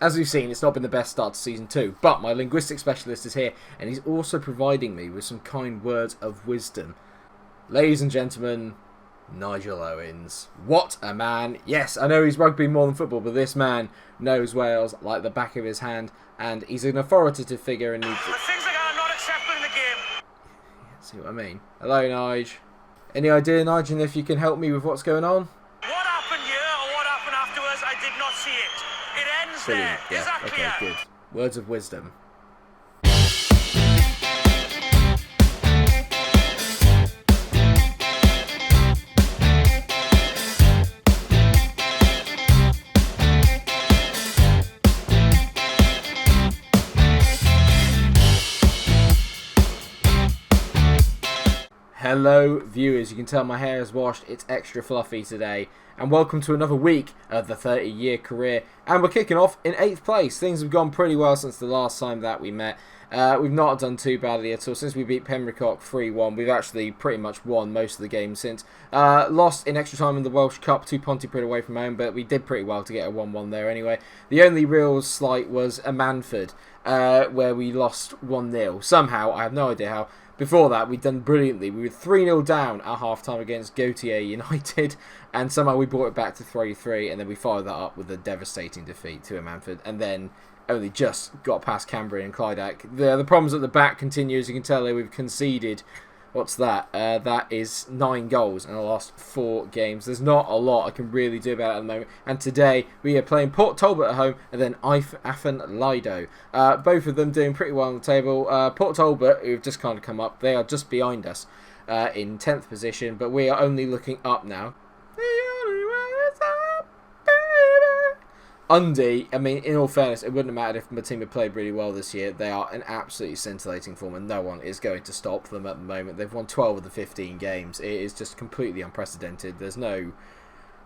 As we've seen, it's not been the best start to Season 2, but my linguistic specialist is here, and he's also providing me with some kind words of wisdom. Ladies and gentlemen, Nigel Owens. What a man. Yes, I know he's rugby more than football, but this man knows Wales like the back of his hand, and he's an authoritative figure. And things like that are not acceptable in the game. See what I mean? Hello, Nige. Any idea, Nigel, if you can help me with what's going on? What happened here or what happened afterwards, I did not see it. It ends Brilliant. there. Is that clear? Okay, good. Words of wisdom. Hello viewers, you can tell my hair is washed, it's extra fluffy today, and welcome to another week of the 30-year career, and we're kicking off in 8th place. Things have gone pretty well since the last time that we met. We've not done too badly at all. Since we beat Pembrokeshire 3-1, we've actually pretty much won most of the games since. Lost in extra time in the Welsh Cup to Pontypridd away from home, but we did pretty well to get a 1-1 there anyway. The only real slight was a Manford, where we lost 1-0. Somehow, I have no idea how. Before that, we'd done brilliantly. We were 3-0 down at half-time against Gautier United, and somehow we brought it back to 3-3, and then we followed that up with a devastating defeat to a Manford, and then only just got past Cambria and Clydach. The problems at the back continue. As you can tell, we've conceded, what's that? That is 9 goals in the last 4 games. There's not a lot I can really do about it at the moment. And today, we are playing Port Talbot at home, and then Llanelli Town. Both of them doing pretty well on the table. Port Talbot, who've just kind of come up, they are just behind us in 10th position, but we are only looking up now. Undy, I mean, in all fairness, it wouldn't have mattered if my team had played really well this year. They are in absolutely scintillating form, and no one is going to stop them at the moment. They've won 12 of the 15 games. It is just completely unprecedented. There's no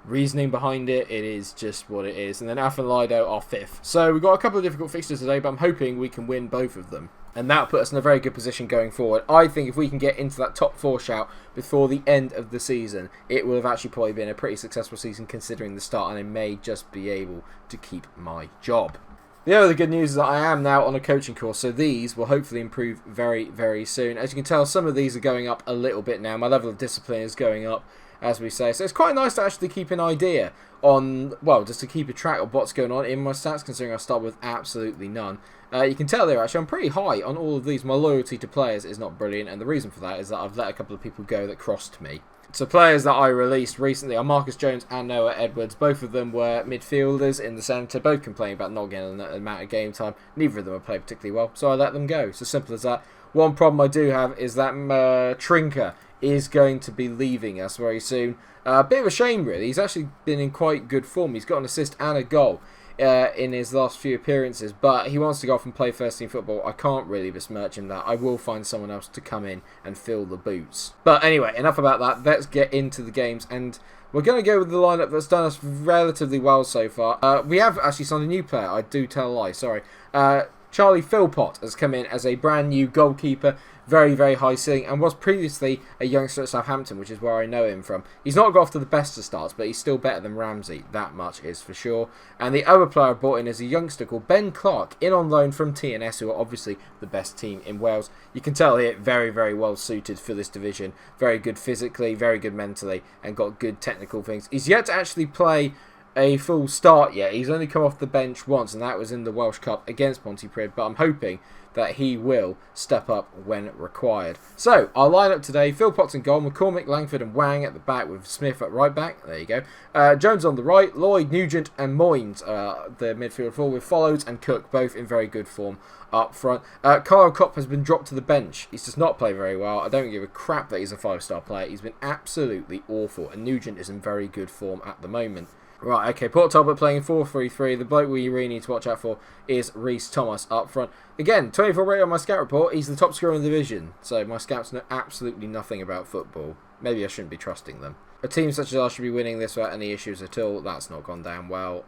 reasoning behind it. It is just what it is. And then Llanelli Town are 5th. So we've got a couple of difficult fixtures today, but I'm hoping we can win both of them. And that put us in a very good position going forward. I think if we can get into that top 4 shout before the end of the season, it will have actually probably been a pretty successful season considering the start, and I may just be able to keep my job. The other good news is that I am now on a coaching course, so these will hopefully improve very, very soon. As you can tell, some of these are going up a little bit now. My level of discipline is going up, as we say. So it's quite nice to actually keep an idea on, well, just to keep a track of what's going on in my stats, considering I start with absolutely none. You can tell there, actually, I'm pretty high on all of these. My loyalty to players is not brilliant, and the reason for that is that I've let a couple of people go that crossed me. So players that I released recently are Marcus Jones and Noah Edwards. Both of them were midfielders in the centre. Both complaining about not getting an amount of game time. Neither of them have played particularly well, so I let them go. It's as simple as that. One problem I do have is that Trinker is going to be leaving us very soon. A bit of a shame, really. He's actually been in quite good form. He's got an assist and a goal in his last few appearances, but he wants to go off and play first team football. I can't really besmirch him that. I will find someone else to come in and fill the boots. But anyway, enough about that. Let's get into the games, and we're going to go with the lineup that's done us relatively well so far. We have actually signed a new player. I do tell a lie, sorry. Charlie Philpott has come in as a brand new goalkeeper, very, very high ceiling, and was previously a youngster at Southampton, which is where I know him from. He's not got off to the best of starts, but he's still better than Ramsey, that much is for sure. And the other player I brought in is a youngster called Ben Clark, in on loan from TNS, who are obviously the best team in Wales. You can tell here, very, very well suited for this division. Very good physically, very good mentally, and got good technical things. He's yet to actually play a full start yet. He's only come off the bench once, and that was in the Welsh Cup against Pontypridd, but I'm hoping that he will step up when required. So, our lineup today: Philpott's in goal, McCormick, Langford and Wang at the back, with Smith at right back. There you go. Jones on the right, Lloyd, Nugent and Moynes the midfield four, with Follows and Cook both in very good form up front. Kyle Kopp has been dropped to the bench. He's just not played very well. I don't give a crap that he's a 5-star player. He's been absolutely awful, and Nugent is in very good form at the moment. Right, okay, Port Talbot playing 4-3-3. The bloke we really need to watch out for is Rhys Thomas up front. Again, 24 rated on my scout report. He's the top scorer in the division, so my scouts know absolutely nothing about football. Maybe I shouldn't be trusting them. A team such as ours should be winning this without any issues at all. That's not gone down well.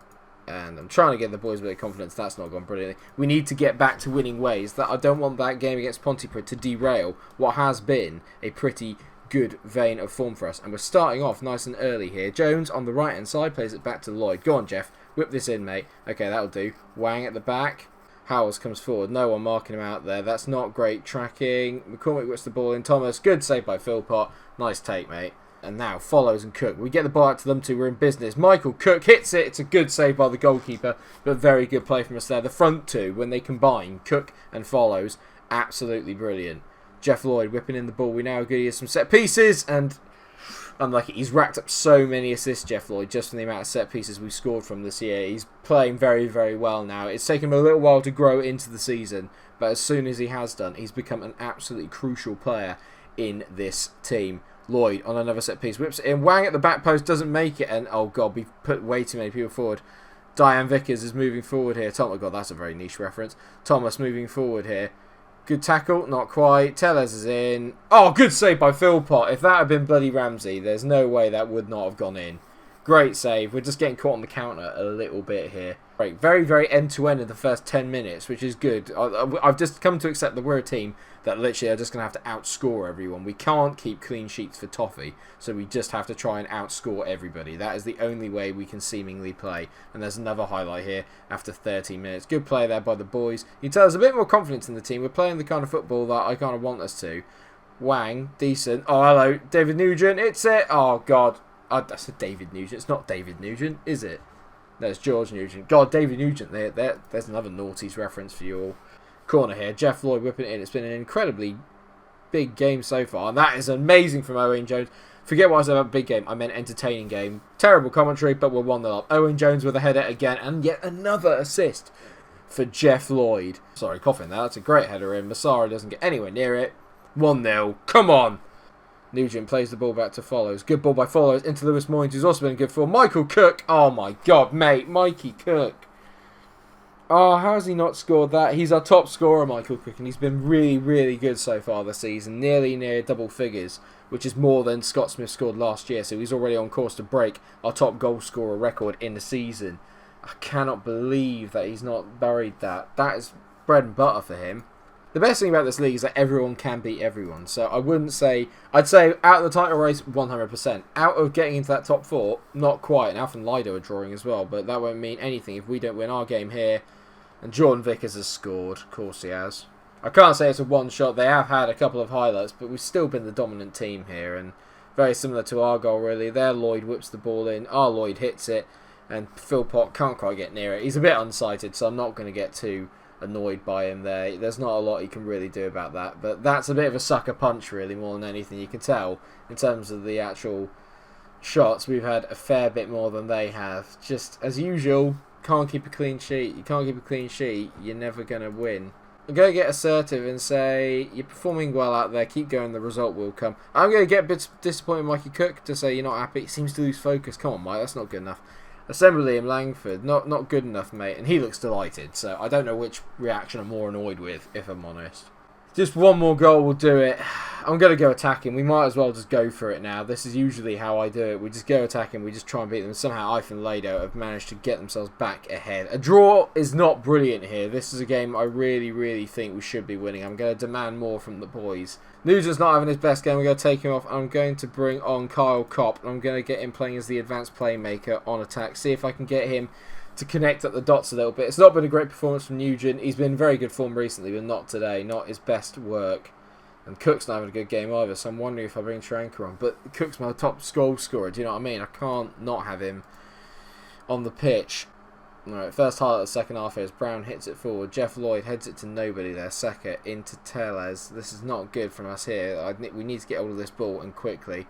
And I'm trying to give the boys a bit of confidence. That's not gone brilliantly. We need to get back to winning ways. That I don't want that game against Pontypridd to derail what has been a pretty good vein of form for us. And we're starting off nice and early here. Jones on the right-hand side plays it back to Lloyd. Go on, Jeff. Whip this in, mate. Okay, that'll do. Wang at the back. Howells comes forward. No one marking him out there. That's not great tracking. McCormick whips the ball in. Thomas, good save by Philpott. Nice take, mate. And now Follows and Cook. We get the ball out to them two. We're in business. Michael Cook hits it. It's a good save by the goalkeeper, but very good play from us there. The front two, when they combine, Cook and Follows, absolutely brilliant. Jeff Lloyd whipping in the ball. We now get some set pieces, and unlucky. He's racked up so many assists, Jeff Lloyd, just from the amount of set pieces we've scored from this year. He's playing very, very well now. It's taken him a little while to grow into the season, but as soon as he has done, he's become an absolutely crucial player in this team. Lloyd on another set piece, whips it in. Wang at the back post, doesn't make it, and oh god, we've put way too many people forward. Diane Vickers is moving forward here. Oh god, that's a very niche reference. Thomas moving forward here. Good tackle, not quite. Tellez is in. Oh, good save by Philpott. If that had been bloody Ramsey, there's no way that would not have gone in. Great save. We're just getting caught on the counter a little bit here. Right, very, very end-to-end in the first 10 minutes, which is good. I've just come to accept that we're a team that literally are just going to have to outscore everyone. We can't keep clean sheets for toffee, so we just have to try and outscore everybody. That is the only way we can seemingly play. And there's another highlight here after 13 minutes. Good play there by the boys. You tell us a bit more confidence in the team. We're playing the kind of football that I kind of want us to. Wang, decent. Oh, hello, David Nugent. It's it. Oh, God. I said David Nugent. It's not David Nugent, is it? No, it's George Nugent. God, David Nugent there. There's another noughties reference for you all. Corner here. Jeff Lloyd whipping it in. It's been an incredibly big game so far. And that is amazing from Owen Jones. Forget what I said about big game. I meant entertaining game. Terrible commentary, but we're 1-0 up. Owen Jones with a header again. And yet another assist for Jeff Lloyd. Sorry, coughing there. That's a great header in. Massara doesn't get anywhere near it. 1-0. Come on. Nugent plays the ball back to Follows. Good ball by Follows into Lewis Moynes, who's also been good for Michael Cook. Oh my god, mate. Mikey Cook. Oh, how has he not scored that? He's our top scorer, Michael Cook, and he's been really, really good so far this season. Nearly near double figures, which is more than Scott Smith scored last year, so he's already on course to break our top goal scorer record in the season. I cannot believe that he's not buried that. That is bread and butter for him. The best thing about this league is that everyone can beat everyone. So I wouldn't say... I'd say out of the title race, 100%. Out of getting into that top four, not quite. And Alf and Lido are drawing as well. But that won't mean anything if we don't win our game here. And Jordan Vickers has scored. Of course he has. I can't say it's a one-shot. They have had a couple of highlights. But we've still been the dominant team here. And very similar to our goal, really. There, Lloyd whips the ball in. Our Lloyd hits it. And Philpott can't quite get near it. He's a bit unsighted, so I'm not going to get too annoyed by him there. There's not a lot he can really do about that, but that's a bit of a sucker punch really, more than anything. You can tell in terms of the actual shots we've had a fair bit more than they have. Just as usual, can't keep a clean sheet. You can't keep a clean sheet, you're never going to win. I'm going to get assertive and say you're performing well out there, keep going, the result will come. I'm going to get a bit disappointed with Mikey Cook to say you're not happy. He seems to lose focus. Come on, Mike, that's not good enough. Assembly in Langford, not good enough, mate. And he looks delighted, so I don't know which reaction I'm more annoyed with, if I'm honest. Just one more goal will do it. I'm going to go attacking. We might as well just go for it now. This is usually how I do it. We just go attacking. We just try and beat them. Somehow Ife and Lado have managed to get themselves back ahead. A draw is not brilliant here. This is a game I really, really think we should be winning. I'm going to demand more from the boys. Nugent's not having his best game. We're going to take him off. I'm going to bring on Kyle Kopp. I'm going to get him playing as the advanced playmaker on attack. See if I can get him to connect up the dots a little bit. It's not been a great performance from Nugent. He's been in very good form recently, but not today. Not his best work. And Cook's not having a good game either, so I'm wondering if I bring Tranker on. But Cook's my top goal scorer, do you know what I mean? I can't not have him on the pitch. Alright, first highlight of the second half here is Brown hits it forward. Jeff Lloyd heads it to nobody there. Seka into Tellez. This is not good from us here. We need to get hold of this ball and quickly.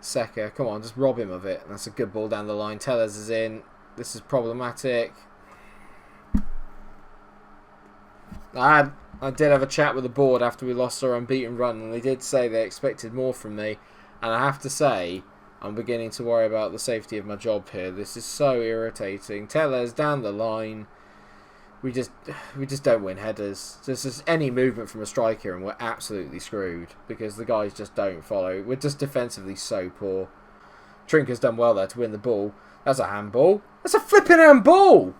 Seka, come on, just rob him of it. That's a good ball down the line. Tellez is in. This is problematic. I did have a chat with the board after we lost our unbeaten run, and they did say they expected more from me. And I have to say, I'm beginning to worry about the safety of my job here. This is so irritating. Tellez down the line. We just don't win headers. Just any movement from a striker and we're absolutely screwed because the guys just don't follow. We're just defensively so poor. Trinker's done well there to win the ball. That's a handball. That's a flipping handball!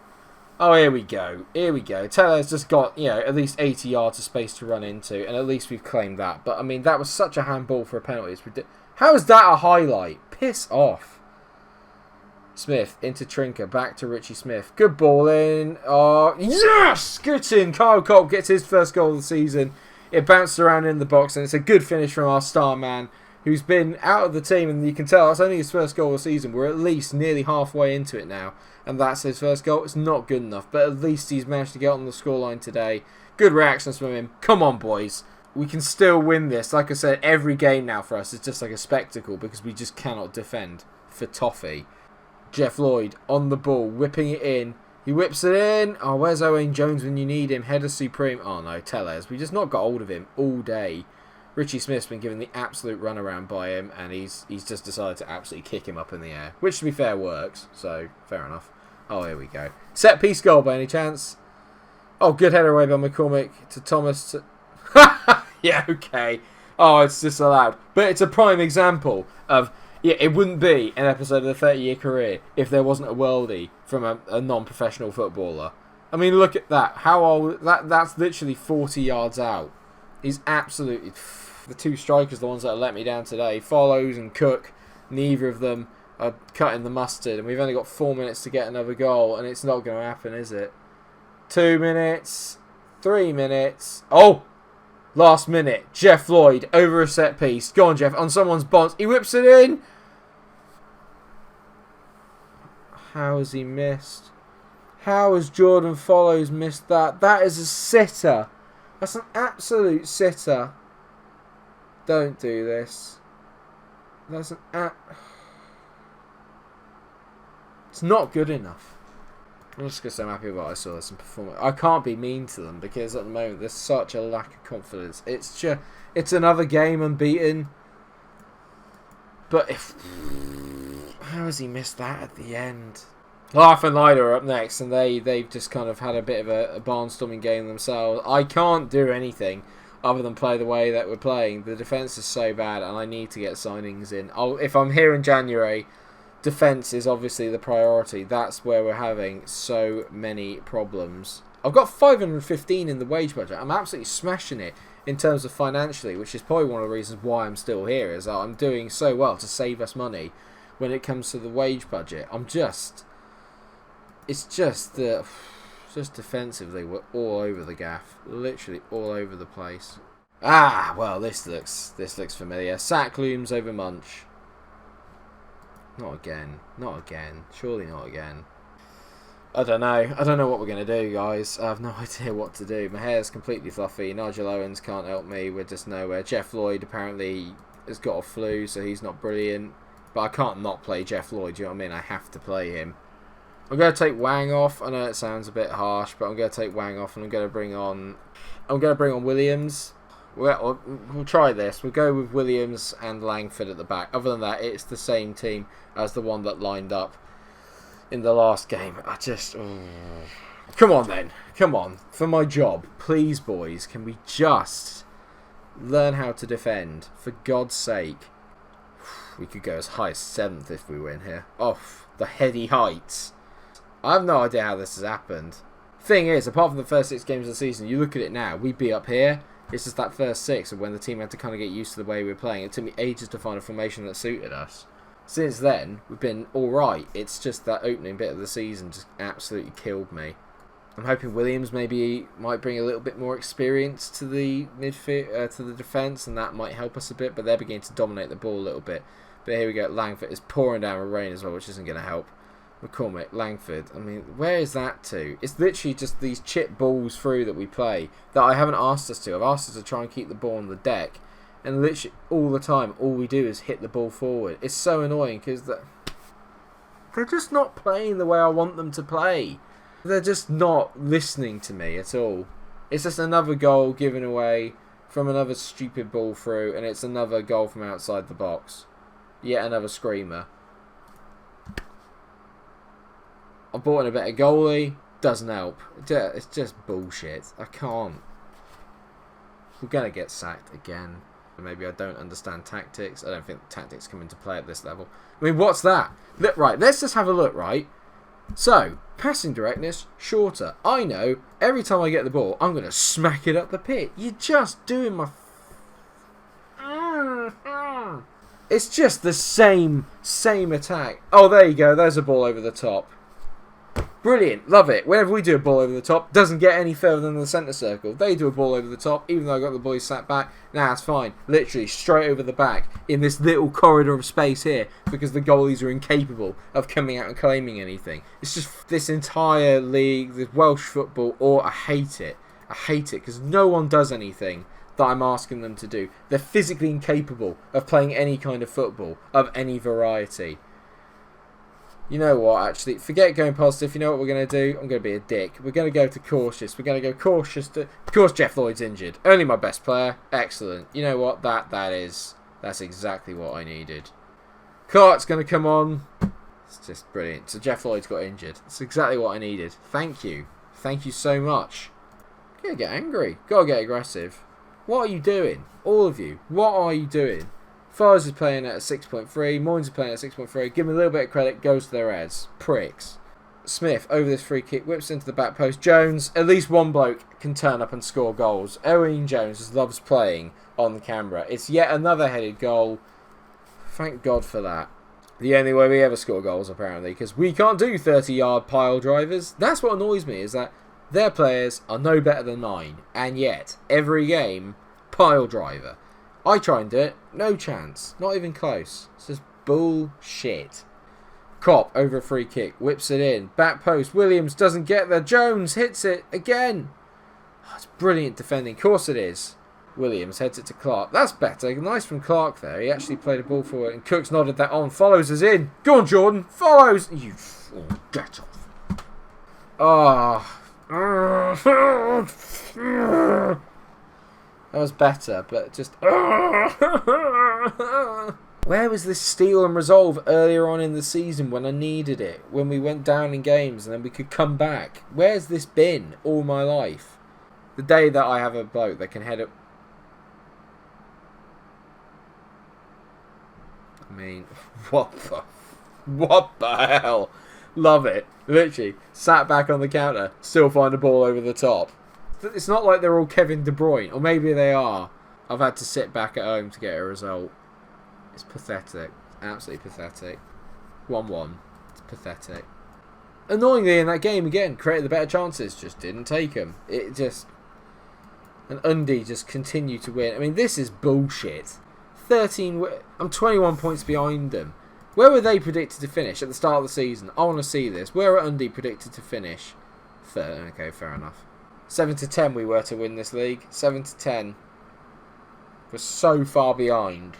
Oh, here we go. Here we go. Teller's just got, at least 80 yards of space to run into, and at least we've claimed that. But, I mean, that was such a handball for a penalty. How is that a highlight? Piss off. Smith into Trinker. Back to Richie Smith. Good ball in. Oh, yes! Good in. Kyle Cobb gets his first goal of the season. It bounced around in the box, and it's a good finish from our star man, who's been out of the team, and you can tell that's only his first goal of the season. We're at least nearly halfway into it now, and that's his first goal. It's not good enough, but at least he's managed to get on the scoreline today. Good reactions from him. Come on, boys. We can still win this. Like I said, every game now for us is just like a spectacle because we just cannot defend for toffee. Jeff Lloyd on the ball, whipping it in. He whips it in. Oh, where's Owain Jones when you need him? Header supreme. Oh, no, Tellez. We just not got hold of him all day. Richie Smith's been given the absolute runaround by him, and he's just decided to absolutely kick him up in the air. Which, to be fair, works. So, fair enough. Oh, here we go. Set piece goal by any chance? Oh, good header away by McCormick to Thomas. Yeah, okay. Oh, it's disallowed. But it's a prime example of... Yeah, it wouldn't be an episode of the 30-year career if there wasn't a worldie from a non-professional footballer. I mean, look at that. How old... That's literally 40 yards out. He's absolutely... The two strikers, the ones that have let me down today, Follows and Cook, neither of them are cutting the mustard. And we've only got 4 minutes to get another goal, and it's not going to happen, is it? 2 minutes. 3 minutes. Oh! Last minute. Jeff Lloyd over a set piece. Go on, Jeff. On someone's bonds. He whips it in. How has he missed? How has Jordan Follows missed that? That is a sitter. That's an absolute sitter. Don't do this. That's an It's not good enough. I'm just because I'm happy with what I saw. Some performance. I can't be mean to them because at the moment there's such a lack of confidence. It's another game unbeaten. But how has he missed that at the end? Laugh and Lyda are up next, and they've just kind of had a bit of a barnstorming game themselves. I can't do anything other than play the way that we're playing. The defence is so bad, and I need to get signings in. If I'm here in January, defence is obviously the priority. That's where we're having so many problems. I've got 515 in the wage budget. I'm absolutely smashing it in terms of financially, which is probably one of the reasons why I'm still here, is that I'm doing so well to save us money when it comes to the wage budget. It's just defensively, we're all over the gaff. Literally all over the place. Ah, well, this looks familiar. Sack looms over Munch. Not again. Not again. Surely not again. I don't know. I don't know what we're going to do, guys. I have no idea what to do. My hair's completely fluffy. Nigel Owens can't help me. We're just nowhere. Jeff Lloyd apparently has got a flu, so he's not brilliant. But I can't not play Jeff Lloyd, do you know what I mean? I have to play him. I'm going to take Wang off. I know it sounds a bit harsh, but I'm going to take Wang off and I'm going to bring on Williams. We'll try this. We'll go with Williams and Langford at the back. Other than that, it's the same team as the one that lined up in the last game. Come on then. Come on. For my job. Please, boys. Can we just learn how to defend? For God's sake. We could go as high as 7th if we win here. Off the heady heights. I have no idea how this has happened. Thing is, apart from the first 6 games of the season, you look at it now, we'd be up here. It's just that first 6 of when the team had to kind of get used to the way we were playing. It took me ages to find a formation that suited us. Since then, we've been alright. It's just that opening bit of the season just absolutely killed me. I'm hoping Williams maybe might bring a little bit more experience to the midfield, to the defence, and that might help us a bit, but they're beginning to dominate the ball a little bit. But here we go, Langford is pouring down with rain as well, which isn't going to help. McCormick, Langford, I mean, where is that to? It's literally just these chip balls through that we play that I haven't asked us to. I've asked us to try and keep the ball on the deck, and literally all the time, all we do is hit the ball forward. It's so annoying because they're just not playing the way I want them to play. They're just not listening to me at all. It's just another goal given away from another stupid ball through, and it's another goal from outside the box. Yet another screamer. I bought in a better goalie. Doesn't help. It's just bullshit. I can't. We're going to get sacked again. Maybe I don't understand tactics. I don't think tactics come into play at this level. I mean, what's that? Look, right, let's just have a look, right? So, passing directness, shorter. I know, every time I get the ball, I'm going to smack it up the pit. You're just doing my... It's just the same attack. Oh, there you go. There's a ball over the top. Brilliant. Love it. Whenever we do a ball over the top, doesn't get any further than the centre circle. They do a ball over the top, even though I got the boys sat back. Nah, it's fine. Literally straight over the back in this little corridor of space here because the goalies are incapable of coming out and claiming anything. It's just this entire league, this Welsh football, I hate it. I hate it because no one does anything that I'm asking them to do. They're physically incapable of playing any kind of football of any variety. You know what, actually, forget going positive. You know what we're going to do? I'm going to be a dick. We're going to go to cautious. We're going to go cautious to... Of course, Jeff Lloyd's injured. Only my best player. Excellent. You know what? That's exactly what I needed. Clark's going to come on. It's just brilliant. So Jeff Lloyd's got injured. That's exactly what I needed. Thank you. Thank you so much. Gotta get angry. Gotta get aggressive. What are you doing? All of you. What are you doing? Fars is playing at a 6.3. Moynes is playing at a 6.3. Give them a little bit of credit. Goes to their heads. Pricks. Smith over this free kick. Whips into the back post. Jones. At least one bloke can turn up and score goals. Owen Jones just loves playing on the camera. It's yet another headed goal. Thank God for that. The only way we ever score goals, apparently. Because we can't do 30-yard pile drivers. That's what annoys me. Is that their players are no better than mine. And yet, every game, pile driver. I try and do it. No chance. Not even close. It's just bullshit. Kopp over a free kick. Whips it in. Back post. Williams doesn't get there. Jones hits it again. Oh, it's brilliant defending. Of course it is. Williams heads it to Clark. That's better. Nice from Clark there. He actually played a ball forward and Cook's nodded that on. Follows us in. Go on, Jordan. Follows. You fool. Get off. Ah. Oh. That was better, but just... Where was this steal and resolve earlier on in the season when I needed it? When we went down in games and then we could come back? Where's this been all my life? The day that I have a bloke that can head up... I mean, what the hell? Love it. Literally, sat back on the counter, still find a ball over the top. It's not like they're all Kevin De Bruyne, or maybe they are. I've had to sit back at home to get a result. It's pathetic. Absolutely pathetic. 1-1. It's pathetic. Annoyingly, in that game again, created the better chances, just didn't take them. It just... And Undy just continued to win. I mean, this is bullshit. 13... I'm 21 points behind them. Where were they predicted to finish at the start of the season? I want to see this. Where are Undy predicted to finish? Third. Okay, fair enough. 7-10 we were to win this league. 7-10. We're so far behind.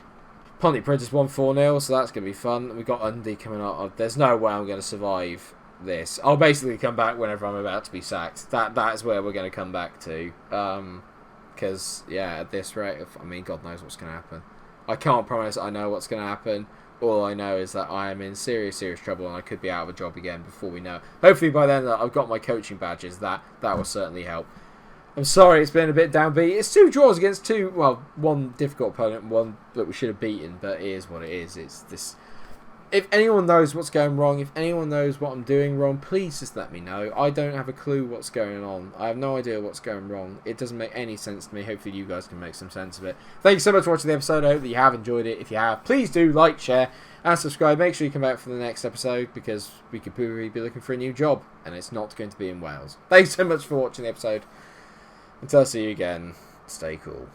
Pontypridd has won 4-0, so that's going to be fun. We've got Undy coming up. There's no way I'm going to survive this. I'll basically come back whenever I'm about to be sacked. That's where we're going to come back to. Because, yeah, at this rate, I mean, God knows what's going to happen. I can't promise I know what's going to happen. All I know is that I am in serious trouble and I could be out of a job again before we know. Hopefully by then I've got my coaching badges. That will certainly help. I'm sorry it's been a bit downbeat. It's 2 draws against 2, well, 1 difficult opponent and 1 that we should have beaten, but it is what it is. It's this. If anyone knows what's going wrong, if anyone knows what I'm doing wrong, please just let me know. I don't have a clue what's going on. I have no idea what's going wrong. It doesn't make any sense to me. Hopefully you guys can make some sense of it. Thank you so much for watching the episode. I hope that you have enjoyed it. If you have, please do like, share, and subscribe. Make sure you come back for the next episode because we could probably be looking for a new job and it's not going to be in Wales. Thanks so much for watching the episode. Until I see you again, stay cool.